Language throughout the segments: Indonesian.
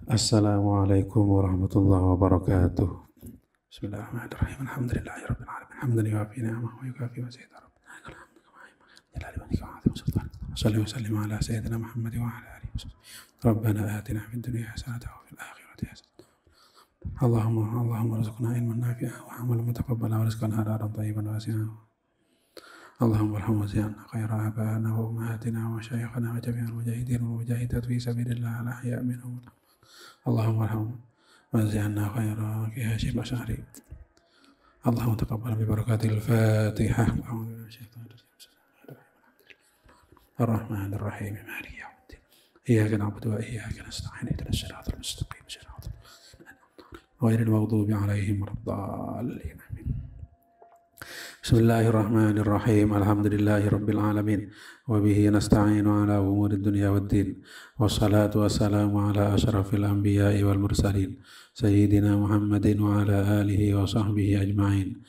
Assalamualaikum warahmatullahi wabarakatuh. Bismillahirrahmanirrahim. Alhamdulillahirabbil alamin. Hamdan yuwafi ni'amahu wa yukafi mazidah. Shalli wa sallim ala sayyidina Muhammad wa ala alihi wasallam. Rabbana atina fid dunya hasanatan wa fil akhirati hasanatan. Allahumma arzuqna ilman nafi'an wa 'amalan mutaqabbalan wa rizqan halalan thayyiban wasi'an. Allahumma arham wasi'ana khaira abana wa ummahatina wa masyayikhana wa jami'al mujahidin wal mujahidat fi sabilillah al ahya' minhum. Allahumma arham wasi'ana khaira ki Hasyim Asy'ari. Allahumma taqabbal bi barakatil Fatihah. Ar-Rahmanir Rahim. Maliki yaumiddin. Iyyaka na'budu wa iyyaka nasta'in. Ihdinas siratal mustaqim. Ghairil maghdubi 'alaihim waladdallin. Bismillahirrahmanirrahim. Alhamdulillahirabbil alamin. Wa bihi nasta'inu 'ala umurid dunya waddin. Wassalatu wassalamu 'ala asyrafil anbiya'i wal mursalin. Sayyidina Muhammadin wa 'ala alihi wa sahbihi ajma'in.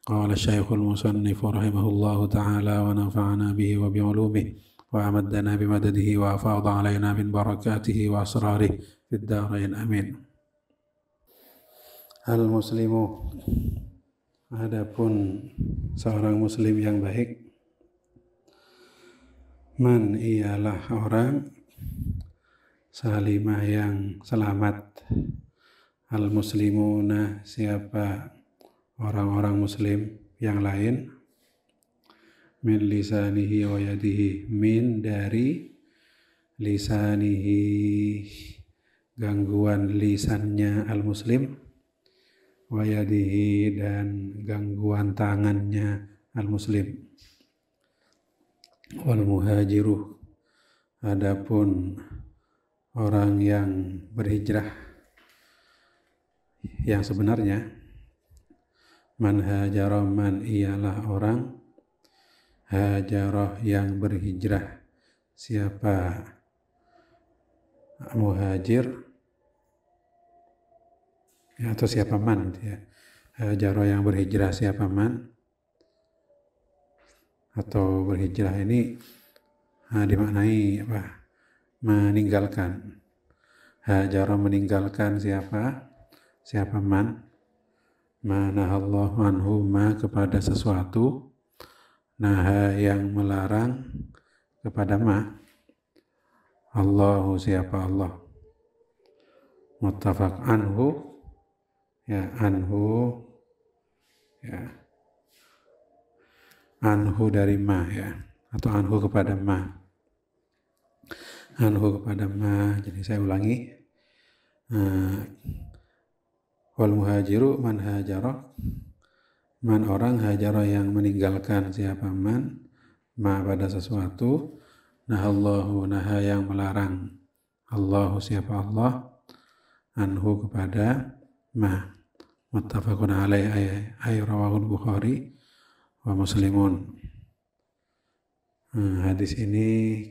Qala Syekhul Musannif rahimahullahu ta'ala wa nafa'ana bihi wa bi'ulumihi wa amaddana bimadadihi wa afadha 'alaina min barakatihi wa asrarihi fid dharain amin. Al-muslimu, adapun seorang muslim yang baik, man ialah orang salimah yang selamat. Al-muslimuna, siapa orang-orang muslim yang lain, min lisanihi wa yadihi, min dari lisanihi, gangguan lisannya al-muslim, wa yadihi, dan gangguan tangannya al-muslim. Wal muhajiru, adapun orang yang berhijrah yang sebenarnya, man hajarah, man ialah orang hajarah yang berhijrah. Siapa muhajir ya, atau siapa man ya. Hajarah yang berhijrah, siapa man atau berhijrah ini dimaknai apa? Meninggalkan. Hajarah meninggalkan siapa man, manahallahu anhu, ma kepada sesuatu, naha yang melarang kepada ma, Allahu siapa Allah, muttafaq anhu ya, anhu ya, anhu dari ma ya, atau anhu kepada ma, anhu kepada ma. Jadi saya ulangi, wal muhajiru man hajarah, man orang hajarah yang meninggalkan siapa man, ma pada sesuatu, nahallahu, naha yang melarang, Allahu siapa Allah, anhu kepada ma, muttafaqun alaihi ay rawahul Bukhari wa Muslimun. Hadis ini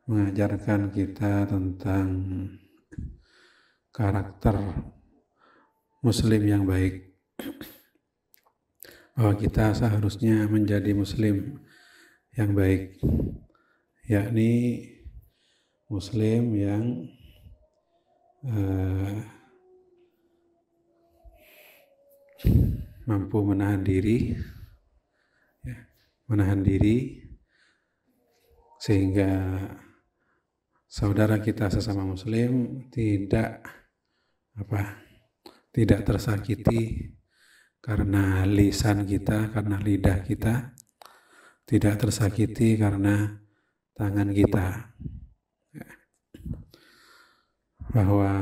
mengajarkan kita tentang karakter muslim yang baik, bahwa kita seharusnya menjadi muslim yang baik, yakni muslim yang mampu menahan diri ya, menahan diri sehingga saudara kita sesama muslim tidak tersakiti karena lisan kita, karena lidah kita, tidak tersakiti karena tangan kita, bahwa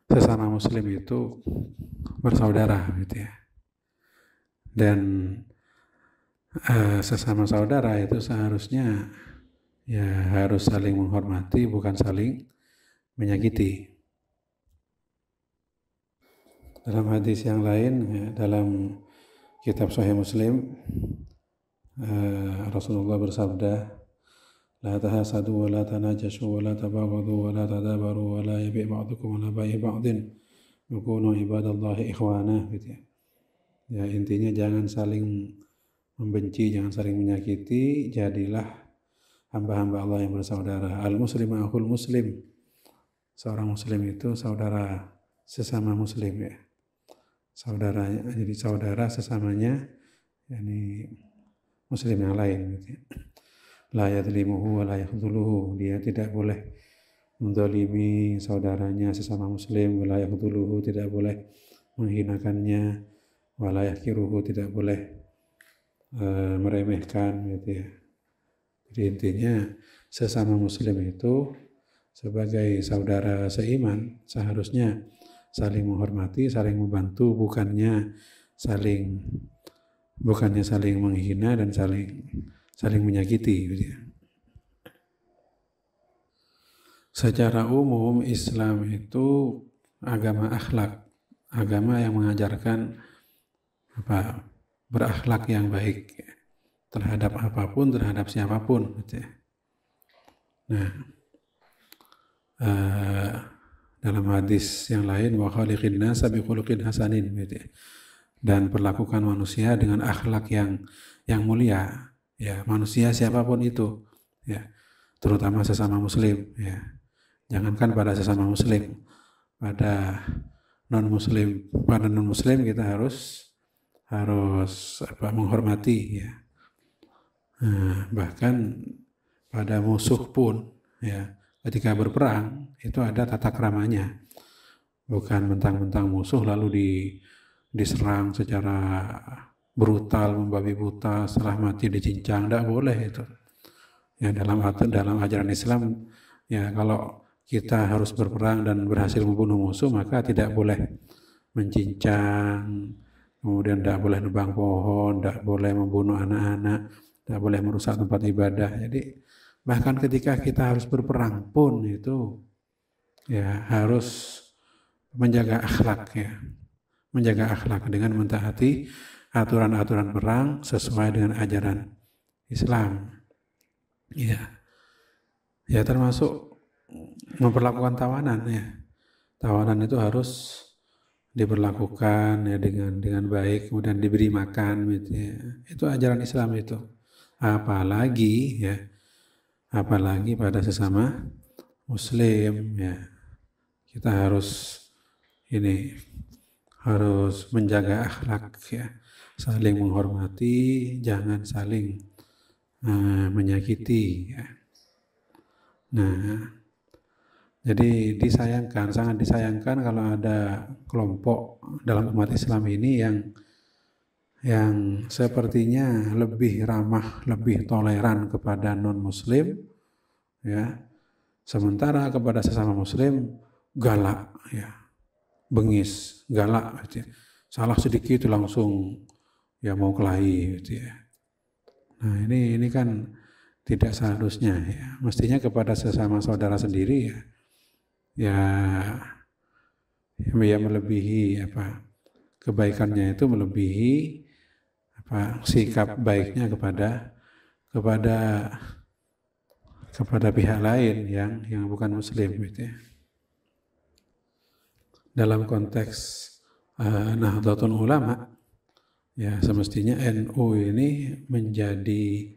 sesama muslim itu bersaudara gitu ya, dan sesama saudara itu seharusnya ya harus saling menghormati, bukan saling menyakiti. Dalam hadis yang lain ya, dalam kitab Sahih Muslim, Rasulullah bersabda, la tahasadu wa la tanajashu wa la tabaghadu wa la tadabaru wa la yabi' ba'dukum ala bai'i ba'din wa kunu ibadallahi ikhwana gitu ya. Ya, intinya jangan saling membenci, jangan saling menyakiti, jadilah hamba-hamba Allah yang bersaudara. Al-muslim akhul muslim. Seorang muslim itu saudara sesama muslim ya. Saudaranya, jadi saudara sesamanya yakni muslim yang lain gitu ya. La yadlimuhu wa la yakhdhuluhu. Dia tidak boleh menzalimi saudaranya sesama muslim, wa la yakhdhuluhu, tidak boleh menghinakannya, wa la yahqiruhu, tidak boleh meremehkan gitu ya. Jadi intinya sesama muslim itu sebagai saudara seiman seharusnya saling menghormati, saling membantu, bukannya saling menghina dan saling menyakiti gitu ya. Secara umum Islam itu agama akhlak, agama yang mengajarkan berakhlak yang baik terhadap apapun, terhadap siapapun gitu ya. Nah, dalam hadis yang lain wa khaliqin nasa bi khuluqin hasanin gitu ya. Dan perlakukan manusia dengan akhlak yang mulia ya, manusia siapapun itu ya, terutama sesama muslim ya. Jangankan pada sesama muslim, pada non muslim kita harus menghormati ya. Nah, bahkan pada musuh pun ya, ketika berperang itu ada tata keramanya, bukan mentang-mentang musuh lalu diserang secara brutal, membabi buta, setelah mati dicincang, tidak boleh itu. Ya, dalam ajaran Islam ya, kalau kita harus berperang dan berhasil membunuh musuh, maka tidak boleh mencincang, kemudian tidak boleh nebang pohon, tidak boleh membunuh anak-anak, tidak boleh merusak tempat ibadah. Jadi bahkan ketika kita harus berperang pun itu ya harus menjaga akhlak ya. Menjaga akhlak dengan mentaati aturan-aturan perang sesuai dengan ajaran Islam. Ya. Ya, termasuk memperlakukan tawanan ya. Tawanan itu harus diperlakukan ya dengan baik, kemudian diberi makan gitu ya. Itu ajaran Islam itu. Apalagi pada sesama muslim ya. Kita harus menjaga akhlak ya, saling menghormati, jangan saling menyakiti ya. Nah, jadi sangat disayangkan kalau ada kelompok dalam umat Islam ini yang sepertinya lebih ramah, lebih toleran kepada non-muslim ya, sementara kepada sesama muslim galak ya, bengis, galak gitu ya. Salah sedikit langsung ya mau kelahi gitu ya. Nah, ini kan tidak seharusnya ya. Mestinya kepada sesama saudara sendiri ya melebihi kebaikannya itu melebihi sikap baiknya kepada pihak lain yang bukan muslim gitu ya. Dalam konteks Nahdlatul Ulama ya, semestinya NU ini menjadi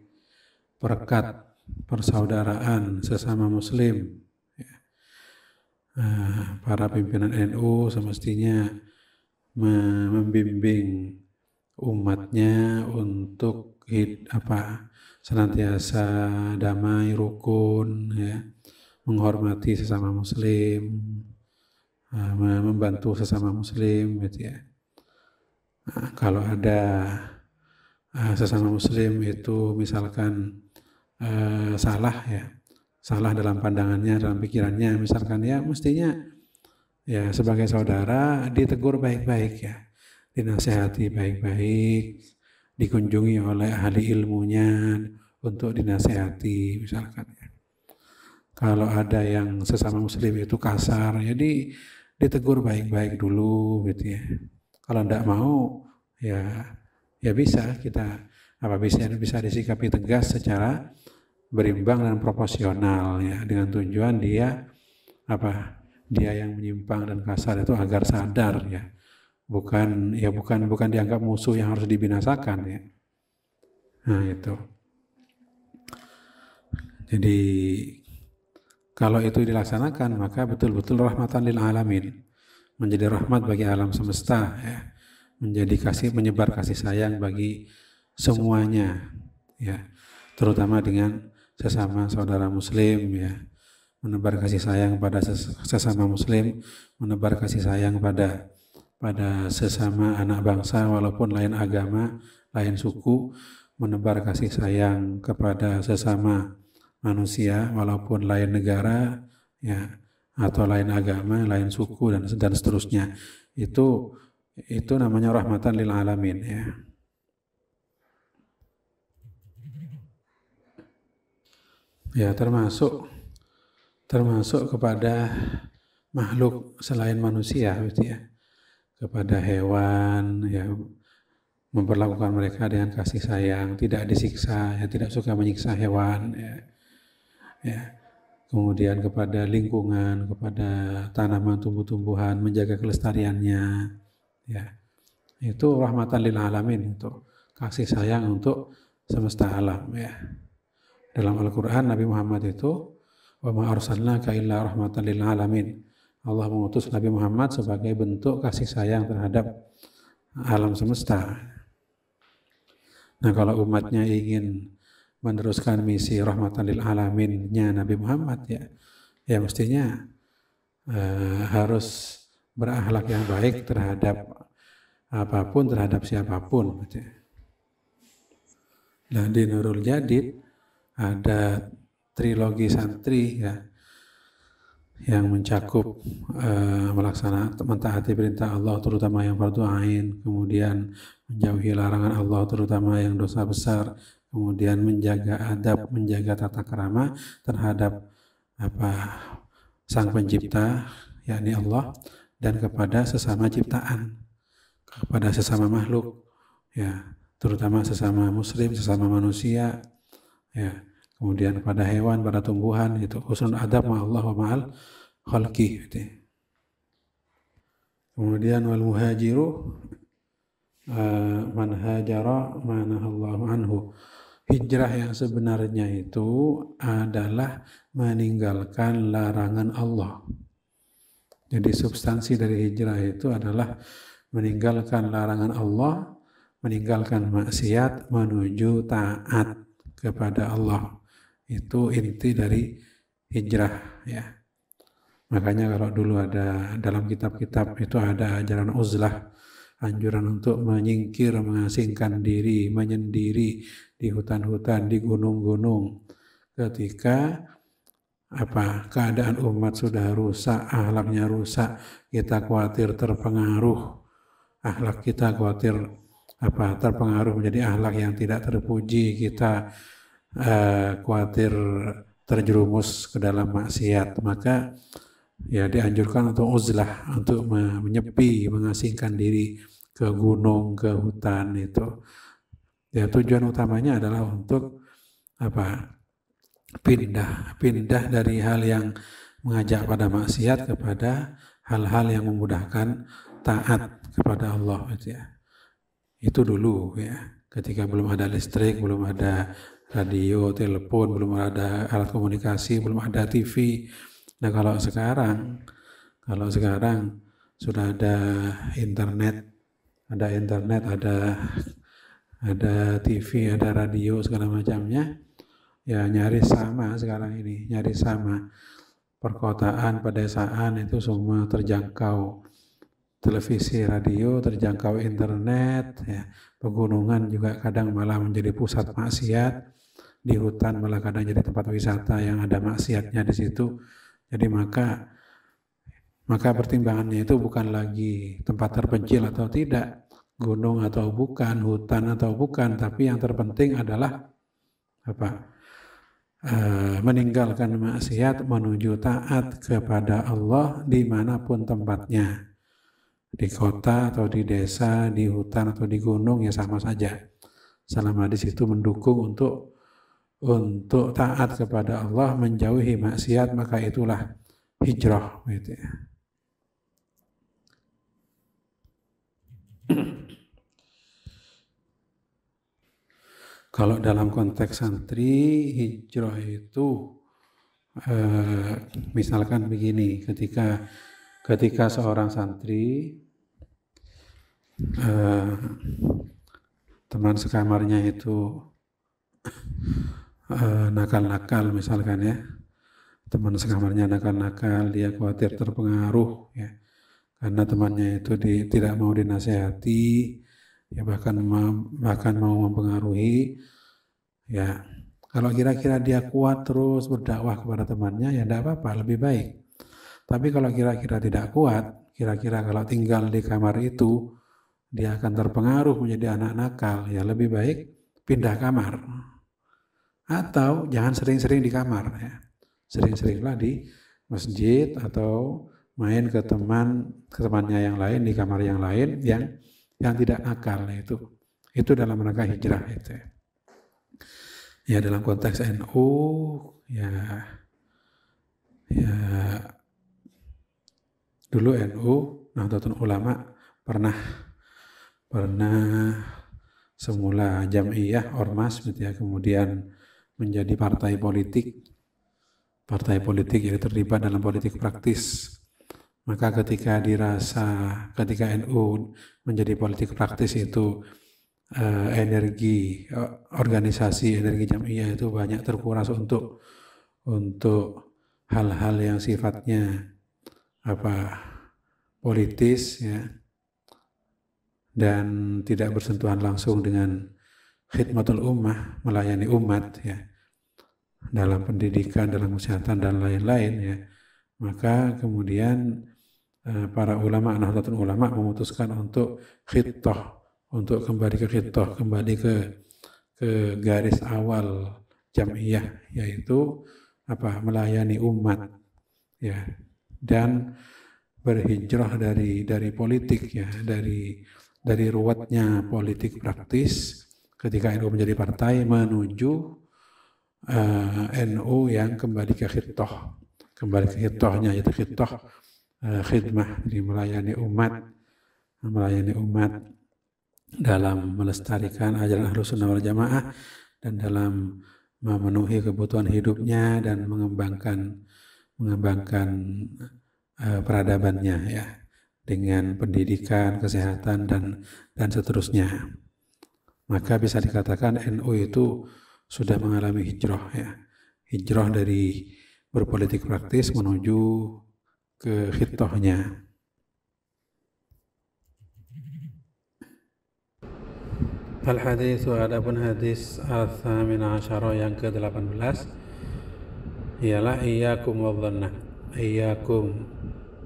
perekat persaudaraan sesama muslim ya. Para pimpinan NU semestinya membimbing umatnya untuk senantiasa damai, rukun ya, menghormati sesama muslim, membantu sesama muslim gitu ya. Kalau ada sesama muslim itu misalkan salah dalam pandangannya, dalam pikirannya misalkan ya, mestinya ya sebagai saudara ditegur baik-baik ya, dinasihati baik-baik, dikunjungi oleh ahli ilmunya untuk dinasihati misalkan ya. Kalau ada yang sesama muslim itu kasar, jadi ditegur baik-baik dulu gitu ya. Kalau tidak mau ya bisa bisa disikapi tegas secara berimbang dan proporsional ya, dengan tujuan dia yang menyimpang dan kasar itu agar sadar ya. Bukan dianggap musuh yang harus dibinasakan ya. Nah, itu. Jadi kalau itu dilaksanakan maka betul-betul rahmatan lil alamin, menjadi rahmat bagi alam semesta, ya. Menyebar kasih sayang bagi semuanya, ya, terutama dengan sesama saudara muslim, ya, menebar kasih sayang pada sesama muslim, menebar kasih sayang pada sesama anak bangsa walaupun lain agama, lain suku, menebar kasih sayang kepada sesama manusia walaupun lain negara, ya, atau lain agama, lain suku, dan seterusnya. Itu namanya rahmatan lil alamin, ya. Ya, termasuk kepada makhluk selain manusia, gitu ya. Kepada hewan, ya, memperlakukan mereka dengan kasih sayang, tidak disiksa, ya, tidak suka menyiksa hewan, ya. Ya. Kemudian kepada lingkungan, kepada tanaman, tumbuh-tumbuhan, menjaga kelestariannya, ya. Itu rahmatan lil alamin, itu kasih sayang untuk semesta alam, ya. Dalam Al-Quran Nabi Muhammad itu wa ma arsalnaka illa rahmatan lil alamin. Allah mengutus Nabi Muhammad sebagai bentuk kasih sayang terhadap alam semesta. Nah, kalau umatnya ingin meneruskan misi rahmatan lil alaminnya Nabi Muhammad, ya mestinya harus berakhlak yang baik terhadap apapun, terhadap siapapun. Nah, di Nurul Jadid ada trilogi santri, ya, yang mencakup mentaati perintah Allah terutama yang fardu ain, kemudian menjauhi larangan Allah terutama yang dosa besar, kemudian menjaga adab, menjaga tata krama terhadap Sang Pencipta, yakni Allah, dan kepada sesama ciptaan, kepada sesama makhluk, ya, terutama sesama muslim, sesama manusia, ya. Kemudian pada hewan, pada tumbuhan, itu husnul adab ma'allah wa ma'al khalqi, gitu. Kemudian wal muhajiru man hajara ma nahallahu anhu. Hijrah yang sebenarnya itu adalah meninggalkan larangan Allah. Jadi substansi dari hijrah itu adalah meninggalkan larangan Allah, meninggalkan maksiat menuju taat kepada Allah. Itu inti dari hijrah, ya. Makanya kalau dulu ada dalam kitab-kitab itu ada ajaran uzlah, anjuran untuk menyingkir, mengasingkan diri, menyendiri di hutan-hutan, di gunung-gunung. Ketika keadaan umat sudah rusak, akhlaknya rusak, kita khawatir terpengaruh, akhlak kita khawatir terpengaruh menjadi akhlak yang tidak terpuji, kita khawatir terjerumus ke dalam maksiat, maka ya dianjurkan untuk uzlah, untuk menyepi, mengasingkan diri ke gunung, ke hutan. Itu ya tujuan utamanya adalah untuk pindah dari hal yang mengajak pada maksiat kepada hal-hal yang memudahkan taat kepada Allah, gitu ya. Itu dulu, ya, ketika belum ada listrik, belum ada radio, telepon, belum ada alat komunikasi, belum ada TV. Nah, kalau sekarang sudah ada internet, ada TV, ada radio, segala macamnya, ya nyaris sama sekarang ini, nyaris sama. Perkotaan, pedesaan itu semua terjangkau televisi, radio, terjangkau internet, ya. Pegunungan juga kadang malah menjadi pusat maksiat, di hutan malah kadang jadi tempat wisata yang ada maksiatnya di situ. Jadi maka pertimbangannya itu bukan lagi tempat terpencil atau tidak, gunung atau bukan, hutan atau bukan, tapi yang terpenting adalah meninggalkan maksiat menuju taat kepada Allah dimanapun tempatnya, di kota atau di desa, di hutan atau di gunung, ya sama saja. Selama di situ mendukung untuk taat kepada Allah, menjauhi maksiat, maka itulah hijrah, gitu ya. Kalau dalam konteks santri, hijrah itu misalkan begini, ketika seorang santri teman sekamarnya itu nakal-nakal misalkan ya, teman sekamarnya nakal-nakal, dia khawatir terpengaruh ya, karena temannya itu tidak mau dinasehati, ya bahkan mau mempengaruhi, ya kalau kira-kira dia kuat terus berdakwah kepada temannya ya tidak apa-apa, lebih baik. Tapi kalau kira-kira tidak kuat, kira-kira kalau tinggal di kamar itu dia akan terpengaruh menjadi anak nakal, ya lebih baik pindah kamar. Atau jangan sering-sering di kamar ya. Sering-seringlah di masjid atau main ke temannya yang lain di kamar yang lain yang tidak nakal itu. Itu dalam rangka hijrah itu. Ya dalam konteks NU ya dulu NU Nahdlatul Ulama pernah semula jam'iyah ormas gitu ya, kemudian menjadi partai politik yang terlibat dalam politik praktis. Maka ketika NU menjadi politik praktis itu energi jam'iyah itu banyak terkuras untuk hal-hal yang sifatnya politis ya, dan tidak bersentuhan langsung dengan khidmatul ummah, melayani umat ya, dalam pendidikan, dalam kesehatan dan lain-lain ya. Maka kemudian para ulama, Nahdlatul Ulama memutuskan untuk kembali ke khitah, kembali ke garis awal jam'iyah, yaitu melayani umat ya, dan berhijrah dari politik ya, dari ruwetnya politik praktis ketika NU menjadi partai menuju NU yang kembali ke khitahnya, yaitu khidmah, di melayani umat dalam melestarikan ajaran Ahlus Sunnah wal Jamaah dan dalam memenuhi kebutuhan hidupnya dan mengembangkan peradabannya ya, dengan pendidikan, kesehatan dan seterusnya. Maka bisa dikatakan NU itu sudah mengalami hijrah ya. Hijrah dari berpolitik praktis menuju ke khitahnya. Al-haditsu, adapun hadis al-thamin asyara yang ke-18 ialah iyyakum wadh-dhanna. Iyyakum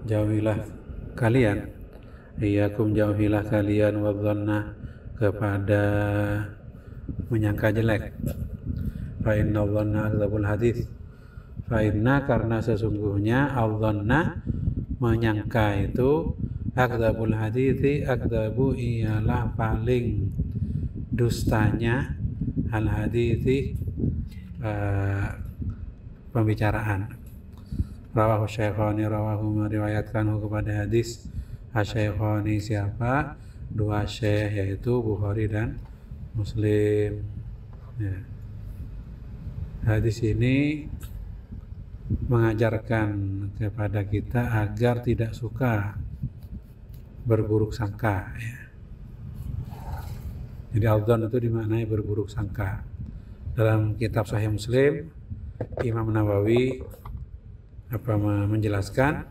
jauhilah kalian wadh-dhanna kepada menyangka jelek. Fa inna dhanna akdzabul hadis. Fa inna, karena sesungguhnya al-dhanna menyangka itu akdzabul hadisi, akdzabu ialah paling dustanya al-hadisi pembicaraan. Rawahu Syaikhani, meriwayatkan kepada hadis Asy-Syaikhani siapa? Dua syekh, yaitu Bukhari dan Muslim ya. Hadis ini mengajarkan kepada kita agar tidak suka berburuk sangka ya. Jadi al-dzan itu dimaknai berburuk sangka. Dalam kitab Sahih Muslim, Imam Nawawi menjelaskan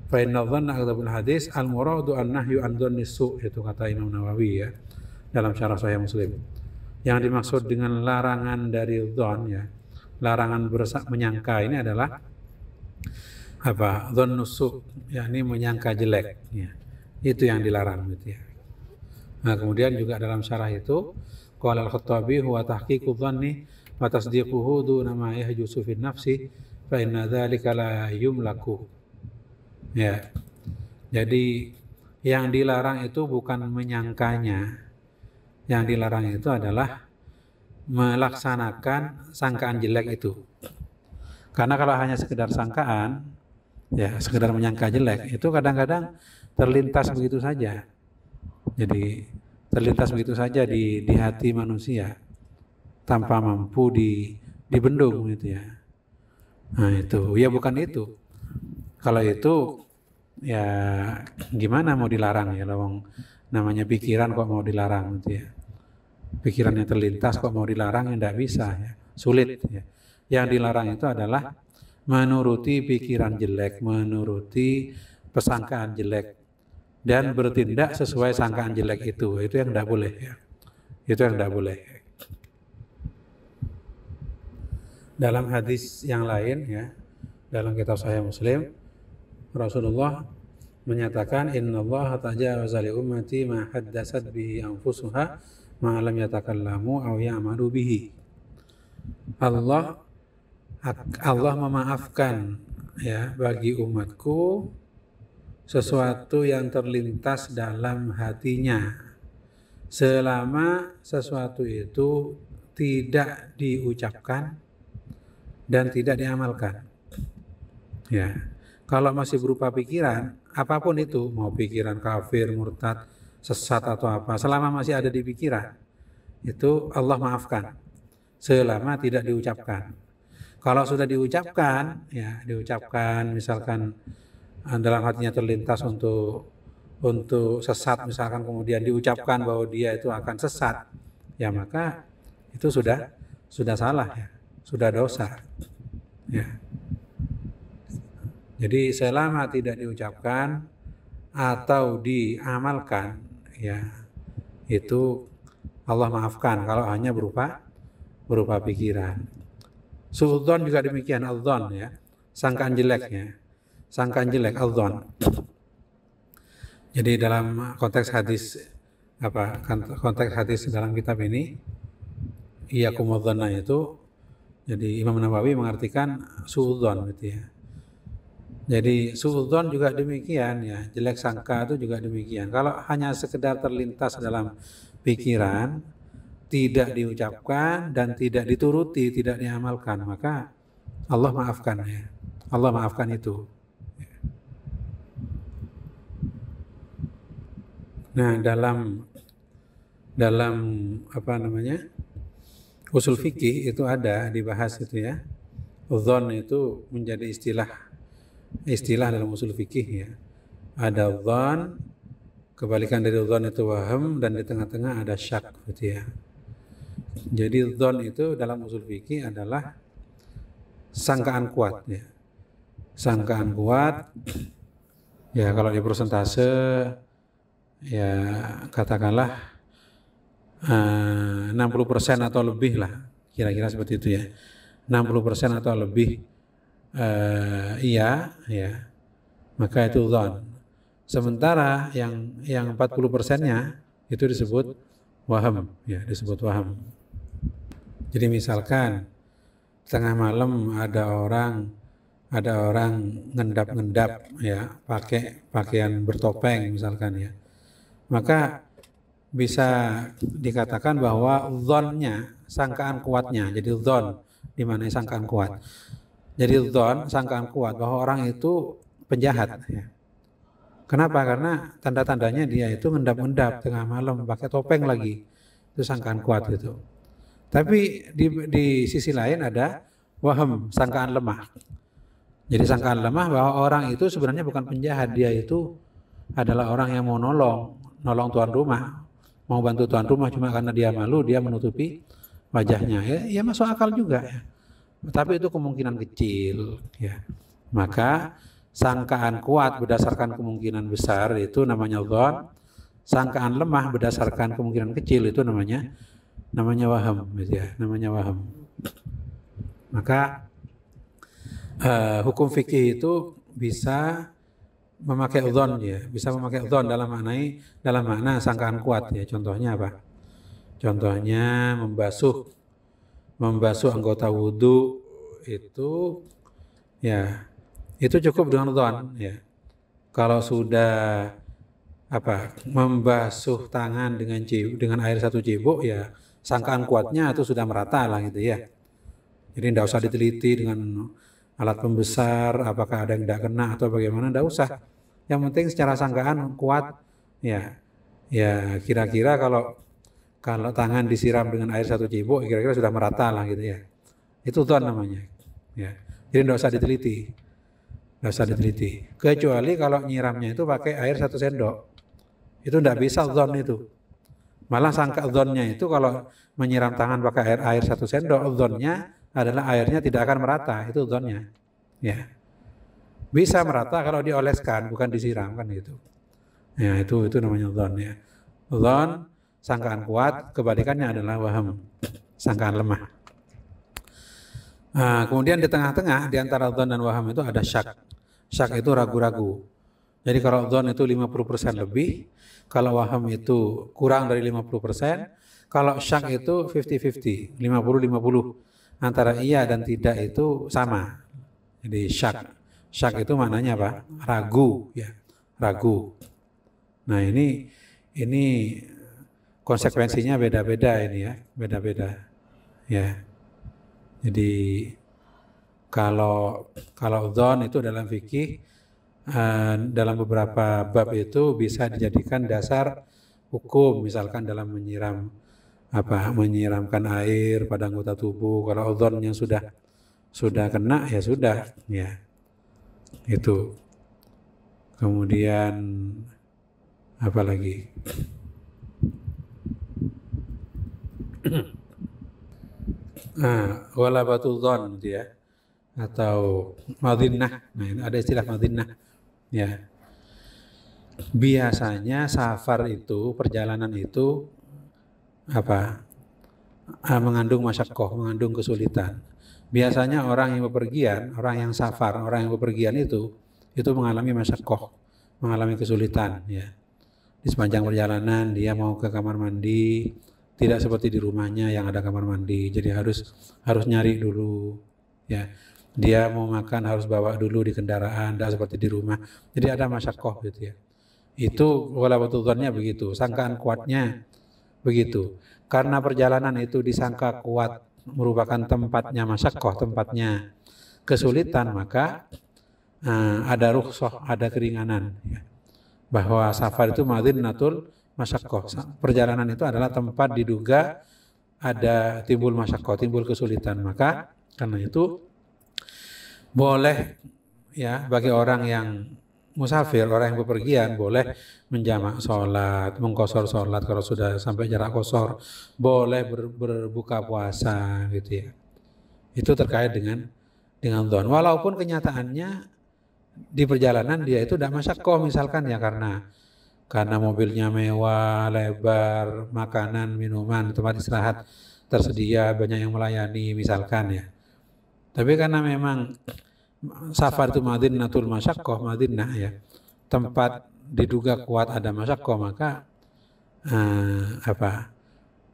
fa inna dhanna akdzabul hadis al-muradu an-nahyu an dhannis su', itu kata Imam Nawawi ya dalam syarah Sahih Muslim. Yang dimaksud dengan larangan dari dzan ya, larangan menyangka ini adalah dhannus su', yakni menyangka jelek ya. Itu yang dilarang gitu ya. Nah, kemudian juga dalam syarah itu qala al-Khattabi huwa tahqiqu dhanni wa tasdiquhu duna ma yahjusu fi nafsi fa inna dzalika la yumlaku. Ya. Jadi yang dilarang itu bukan menyangkanya. Yang dilarang itu adalah melaksanakan sangkaan jelek itu. Karena kalau hanya sekedar sangkaan, ya sekedar menyangka jelek, itu kadang-kadang terlintas begitu saja. Jadi terlintas begitu saja di hati manusia tanpa mampu dibendung gitu ya. Nah itu, ya bukan itu. Kalau itu ya gimana mau dilarang ya, lawang namanya pikiran kok mau dilarang gitu ya. Pikirannya terlintas kok mau dilarang ya tidak bisa ya, sulit ya. Yang dilarang itu adalah menuruti pikiran jelek, menuruti persangkaan jelek dan bertindak sesuai sangkaan jelek itu yang tidak boleh ya. Itu yang tidak boleh. Dalam hadis yang lain ya, dalam kitab Sahih Muslim, Rasulullah menyatakan innallaha tajawaza li ummati ma haddatsat bihi anfusuha ma lam yatakallamu aw ya'malu bihi. Allah memaafkan ya bagi umatku sesuatu yang terlintas dalam hatinya selama sesuatu itu tidak diucapkan dan tidak diamalkan. Ya, kalau masih berupa pikiran, apapun itu, mau pikiran kafir, murtad, sesat atau apa, selama masih ada di pikiran, itu Allah maafkan. Selama tidak diucapkan. Kalau sudah diucapkan, ya diucapkan, misalkan dalam hatinya terlintas untuk sesat, misalkan kemudian diucapkan bahwa dia itu akan sesat, ya maka itu sudah salah ya. Sudah dosa ya. Jadi selama tidak diucapkan atau diamalkan ya itu Allah maafkan kalau hanya berupa pikiran. Suudzon juga demikian, adzon ya, sangkaan jelek ya. Sangkaan jelek adzon. Jadi dalam konteks hadis dalam kitab ini iyyakumadzanna itu, jadi Imam Nawawi mengartikan suudzon gitu ya. Jadi suudzon juga demikian ya, jelek sangka itu juga demikian. Kalau hanya sekedar terlintas dalam pikiran, tidak diucapkan dan tidak dituruti, tidak diamalkan, maka Allah maafkan ya. Allah maafkan itu. Nah, dalam usul fikih itu ada dibahas itu ya. Dzon itu menjadi istilah dalam usul fikih ya. Ada dzon, kebalikan dari dzon itu waham, dan di tengah-tengah ada syak gitu ya. Jadi dzon itu dalam usul fikih adalah sangkaan kuat ya. Sangkaan kuat ya, kalau di persentase ya katakanlah 60% atau lebih lah, kira-kira seperti itu ya. 60% atau lebih iya ya, maka itu dzon. Sementara yang 40%-nya itu disebut waham ya, disebut waham. Jadi misalkan tengah malam ada orang ngendap ya, pakai pakaian bertopeng misalkan ya, maka bisa dikatakan bahwa dzonnya, sangkaan kuatnya, jadi dzon di mana sangkaan kuat. Jadi dzon, sangkaan kuat bahwa orang itu penjahat ya. Kenapa? Karena tanda-tandanya dia itu ngendap-ngendap tengah malam pakai topeng lagi. Itu sangkaan kuat itu. Tapi di sisi lain ada waham, sangkaan lemah. Jadi sangkaan lemah bahwa orang itu sebenarnya bukan penjahat, dia itu adalah orang yang mau nolong tuan rumah, mau bantu tuan rumah, cuma karena dia malu dia menutupi wajahnya. Ya masuk akal juga ya. Tapi itu kemungkinan kecil ya. Maka sangkaan kuat berdasarkan kemungkinan besar itu namanya dzon. Sangkaan lemah berdasarkan kemungkinan kecil itu namanya waham gitu ya, namanya waham. Maka hukum fikih itu bisa memakai dzon ya, bisa memakai dzon dalam makna sangkaan kuat ya. Contohnya apa? Contohnya membasuh anggota wudhu itu ya, itu cukup dengan dzon ya. Kalau sudah membasuh tangan dengan air 1 cibuk ya, sangkaan kuatnya itu sudah merata lah gitu ya. Jadi tidak usah diteliti dengan alat pembesar apakah ada yang tidak kena atau bagaimana, tidak usah. Yang penting secara sangkaan kuat ya, Ya kira-kira kalau tangan disiram dengan air 1 cibuk, kira-kira sudah merata lah gitu ya. Itu dzon namanya. Ya. Jadi tidak usah diteliti. Tidak usah diteliti. Kecuali kalau nyiramnya itu pakai air 1 sendok. Itu tidak bisa dzon itu. Malah sangka dzonnya itu kalau menyiram tangan pakai air 1 sendok, dzonnya adalah airnya tidak akan merata. Itu dzonnya. Ya. Bisa merata kalau dioleskan, bukan disiram kan gitu. Ya, itu namanya dzon ya. Dzon sangkaan kuat, kebalikannya adalah waham, sangkaan lemah. Nah, kemudian di tengah-tengah di antara dzon dan waham itu ada syak. Syak itu ragu-ragu. Jadi kalau dzon itu 50% lebih, kalau waham itu kurang dari 50%, kalau syak itu 50-50, 50-50. Antara iya dan tidak itu sama. Jadi syak. Syak itu maknanya apa? Ragu ya, ragu. Nah, ini konsekuensinya beda-beda ini ya, beda-beda. Ya. Jadi kalau dzon itu dalam fikih dalam beberapa bab itu bisa dijadikan dasar hukum, misalkan dalam menyiramkan air pada anggota tubuh. Kalau dzon yang sudah kena ya sudah ya. Itu. Kemudian apa lagi? Walabatul dzon gitu ya, atau madhinnah. Nah, ini ada istilah madhinnah ya. Biasanya safar itu, perjalanan itu mengandung masyaqqah, mengandung kesulitan. Biasanya orang yang bepergian, orang yang safar, orang yang bepergian itu mengalami masyaqqah, mengalami kesulitan ya. Di sepanjang perjalanan dia mau ke kamar mandi, tidak seperti di rumahnya yang ada kamar mandi, jadi harus nyari dulu ya. Dia mau makan harus bawa dulu di kendaraan, tidak seperti di rumah. Jadi ada masyaqqah gitu ya. Itu walabatul dzonnya begitu, sangkaan kuatnya begitu. Karena perjalanan itu disangka kuat merupakan tempatnya masyaqqah, tempatnya kesulitan, maka ada rukhsah, ada keringanan ya. Bahwa safar itu madhinnatul masyaqqah. Perjalanan itu adalah tempat diduga ada timbul masyaqqah, timbul kesulitan. Maka karena itu boleh ya bagi orang yang musafir, orang yang bepergian, boleh menjamak sholat, mengqashar sholat kalau sudah sampai jarak qashar, boleh berbuka puasa gitu ya. Itu terkait dengan dzon. Walaupun kenyataannya di perjalanan dia itu tidak masyaqqah misalkan ya, karena mobilnya mewah, lebar, makanan, minuman, tempat istirahat tersedia, banyak yang melayani misalkan ya. Tapi karena memang safar itu madhinnatul masyaqqah, madhinnah ya, tempat diduga kuat ada masyaqqah, maka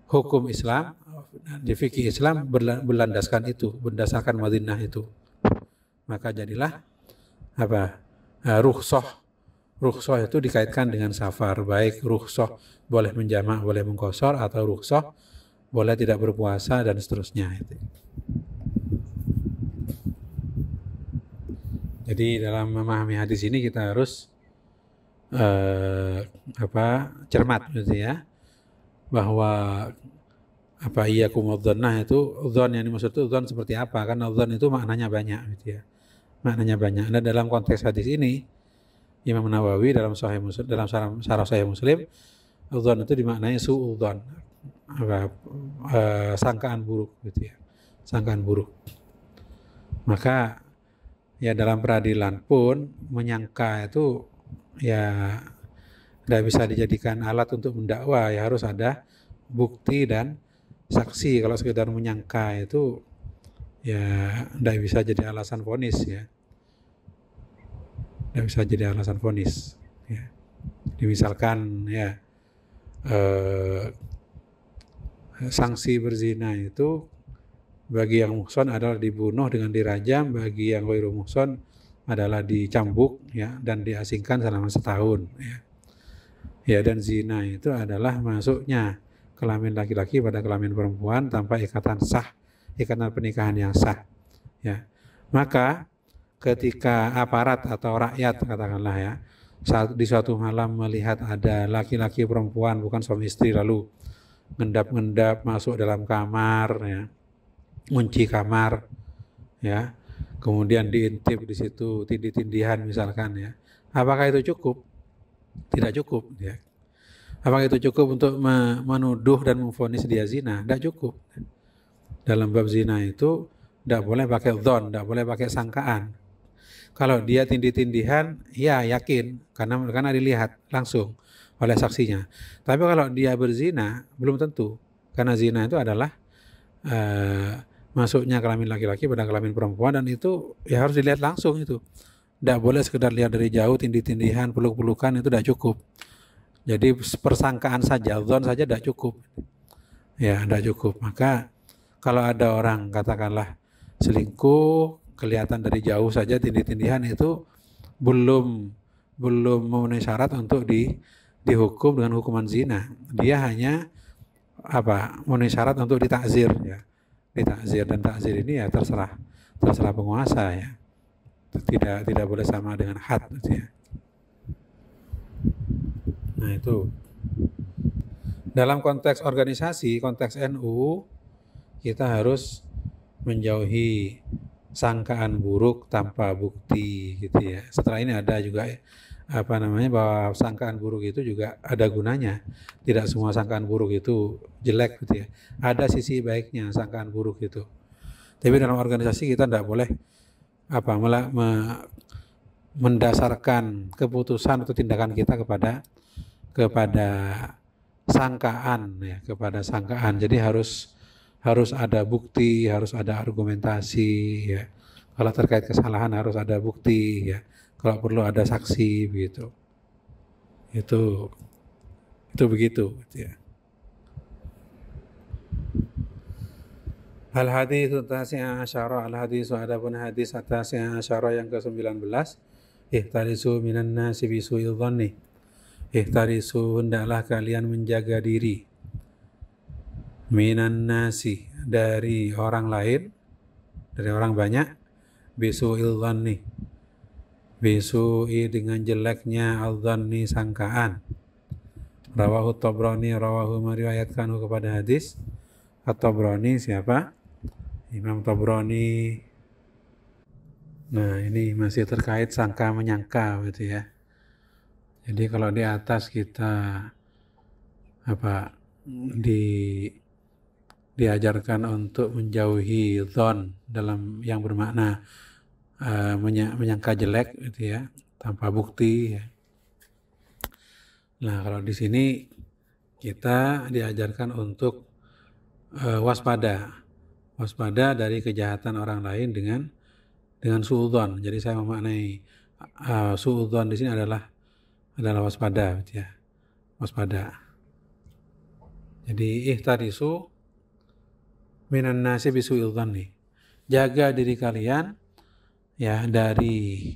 hukum Islam di fikih Islam berlandaskan itu, berdasarkan madhinnah itu. Maka jadilah rukhsah itu dikaitkan dengan safar, baik rukhsah boleh menjamak, boleh mengqashar, atau rukhsah boleh tidak berpuasa dan seterusnya itu. Jadi dalam memahami hadis ini kita harus cermat gitu ya, bahwa iyyakum wadzannah itu dzon yang dimaksud itu dzon seperti apa, karena dzon itu maknanya banyak gitu ya. Maknanya banyak. Dan dalam konteks hadis ini Imam Nawawi dalam syarah Sahih Muslim, dzon itu dimaknai su'udzon, sangkaan buruk gitu ya. Sangkaan buruk. Maka ya dalam peradilan pun menyangka itu ya tidak bisa dijadikan alat untuk mendakwa, ya harus ada bukti dan saksi. Kalau sekedar menyangka itu ya tidak bisa jadi alasan vonis ya. Tidak bisa jadi alasan vonis ya. Misalkan ya sanksi berzina itu bagi yang muhson adalah dibunuh dengan dirajam, bagi yang ghairu muhson adalah dicambuk ya dan diasingkan selama 1 tahun ya. Ya, dan zina itu adalah masuknya kelamin laki-laki pada kelamin perempuan tanpa ikatan sah, ikatan pernikahan yang sah ya. Maka ketika aparat atau rakyat katakanlah ya di suatu malam melihat ada laki-laki perempuan bukan suami istri lalu ngendap-ngendap masuk dalam kamar, ya, kunci kamar, ya, kemudian diintip di situ, tindih-tindihan misalkan, ya, apakah itu cukup? Tidak cukup, ya. Apakah itu cukup untuk menuduh dan memvonis dia zina? Tidak cukup. Dalam bab zina itu tidak boleh pakai dzon, tidak boleh pakai sangkaan. Kalau dia tindih-tindihan, ya yakin karena dilihat langsung oleh saksinya. Tapi kalau dia berzina, belum tentu, karena zina itu adalah masuknya kelamin laki-laki pada kelamin perempuan, dan itu ya harus dilihat langsung itu. Tidak boleh sekedar lihat dari jauh, tindih-tindihan, peluk-pelukan, itu tidak cukup. Jadi persangkaan saja, dzon saja tidak cukup. Ya, tidak cukup. Maka kalau ada orang katakanlah selingkuh, kelihatan dari jauh saja tindih-tindihan, itu belum memenuhi syarat untuk dihukum dengan hukuman zina. Dia hanya memenuhi syarat untuk ditakzir, ya. Ditakzir, dan takzir ini ya terserah penguasa, ya. Tidak boleh sama dengan had, ya. Nah, itu dalam konteks organisasi, konteks NU, kita harus menjauhi sangkaan buruk tanpa bukti, gitu ya. Setelah ini ada juga bahwa sangkaan buruk itu juga ada gunanya. Tidak semua sangkaan buruk itu jelek, gitu ya. Ada sisi baiknya sangkaan buruk itu. Tapi dalam organisasi kita tidak boleh mendasarkan keputusan atau tindakan kita kepada sangkaan, ya, kepada sangkaan. Jadi harus ada bukti, harus ada argumentasi, ya. Kalau terkait kesalahan harus ada bukti, ya. Kalau perlu ada saksi, begitu. Itu begitu, ya. Al-hadits at-tasi'a asyara, adapun hadis at-tasi'a asyara yang ke-19, ihtarisu minan nasi bisu'i dhanni. Ihtarisu, hendaklah kalian menjaga diri, minan nasi, dari orang lain, dari orang banyak, bisu'il dhanni, bisu'i dengan jeleknya, al-dhanni sangkaan. Rawahu Tabrani, meriwayatkan kepada hadis At-Tabrani. Siapa? Imam Tabrani. Nah, ini masih terkait sangka menyangka, gitu ya. Jadi kalau di atas kita diajarkan untuk menjauhi dzon dalam yang bermakna menyangka jelek, gitu ya, tanpa bukti, ya. Nah, kalau di sini kita diajarkan untuk waspada dari kejahatan orang lain dengan suudzon. Jadi saya memaknai suudzon di sini adalah waspada, gitu ya. Waspada. Jadi ihtarisu minan nasi bisu'il dhanni. Jaga diri kalian, ya, dari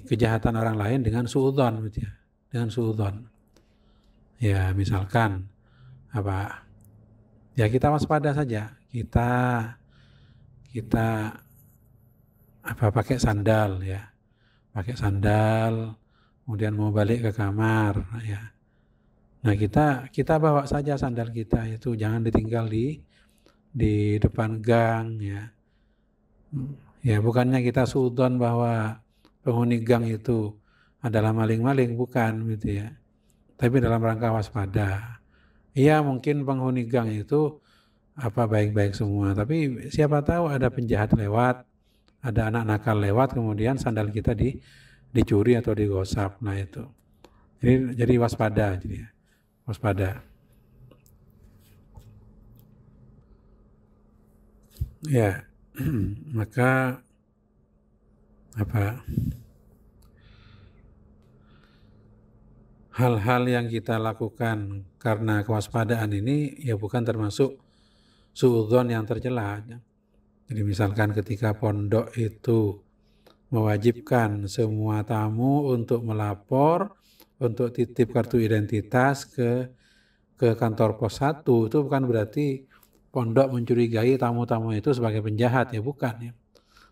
kejahatan orang lain dengan suudzon, gitu ya. Dengan suudzon. Ya, misalkan ya kita waspada saja. Kita pakai sandal, ya. Pakai sandal, kemudian mau balik ke kamar, ya. Nah, kita bawa saja sandal kita itu, jangan ditinggal di depan gang, ya. Ya, bukannya kita suudzon bahwa penghuni gang itu adalah maling-maling, bukan, gitu ya. Tapi dalam rangka waspada. Iya, mungkin penghuni gang itu baik-baik semua, tapi siapa tahu ada penjahat lewat, ada anak nakal lewat, kemudian sandal kita dicuri atau digosap. Nah, itu. Jadi waspada, jadi ya. Waspada. Ya. Maka hal-hal yang kita lakukan karena kewaspadaan ini ya bukan termasuk suudzon yang tercela. Jadi misalkan ketika pondok itu mewajibkan semua tamu untuk melapor, untuk titip kartu identitas ke kantor pos 1, itu bukan berarti pondok mencurigai tamu-tamu itu sebagai penjahat, ya bukan, ya.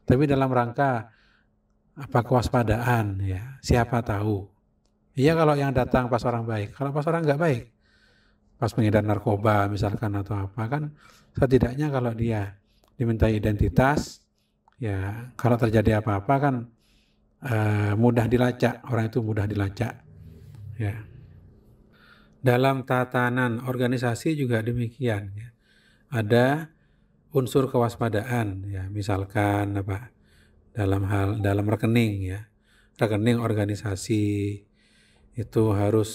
Tapi dalam rangka kewaspadaan ya, siapa tahu. Iya kalau yang datang pas orang baik, kalau pas orang nggak baik, pas pengedar narkoba misalkan atau apa kan, setidaknya kalau dia dimintai identitas, ya kalau terjadi apa-apa kan mudah dilacak, orang itu mudah dilacak. Ya. Dalam tatanan organisasi juga demikian. Ya. Ada unsur kewaspadaan, ya misalkan apa dalam rekening ya, rekening organisasi itu harus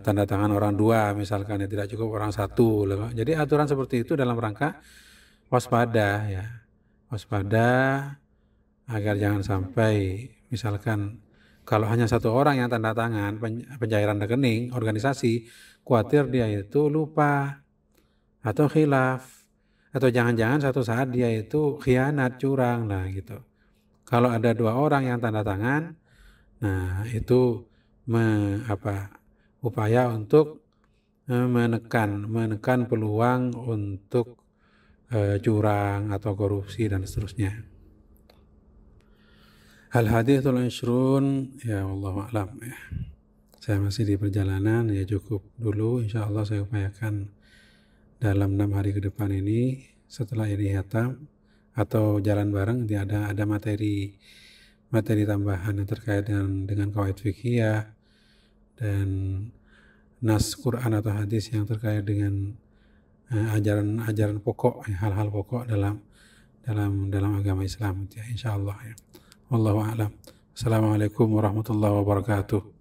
tanda tangan orang dua misalkan ya, tidak cukup orang satu. Jadi aturan seperti itu dalam rangka waspada ya, waspada agar jangan sampai misalkan kalau hanya satu orang yang tanda tangan pencairan rekening organisasi, khawatir dia itu lupa atau khilaf atau jangan-jangan satu saat dia itu khianat, curang, nah gitu. Kalau ada dua orang yang tanda tangan, nah itu upaya untuk menekan peluang untuk curang atau korupsi dan seterusnya. Al-hadithul 20 ya wallahu a'lam ya. Saya masih di perjalanan ya, cukup dulu, insyaallah saya upayakan dalam 6 hari ke depan ini setelah ini hatam atau jalan bareng ada materi tambahan yang terkait dengan qawaid fiqhiyah dan nas Quran atau hadis yang terkait dengan ajaran pokok, hal-hal pokok dalam agama Islam ya, insyaallah ya. Wallahu a'lam. Assalamualaikum warahmatullahi wabarakatuh.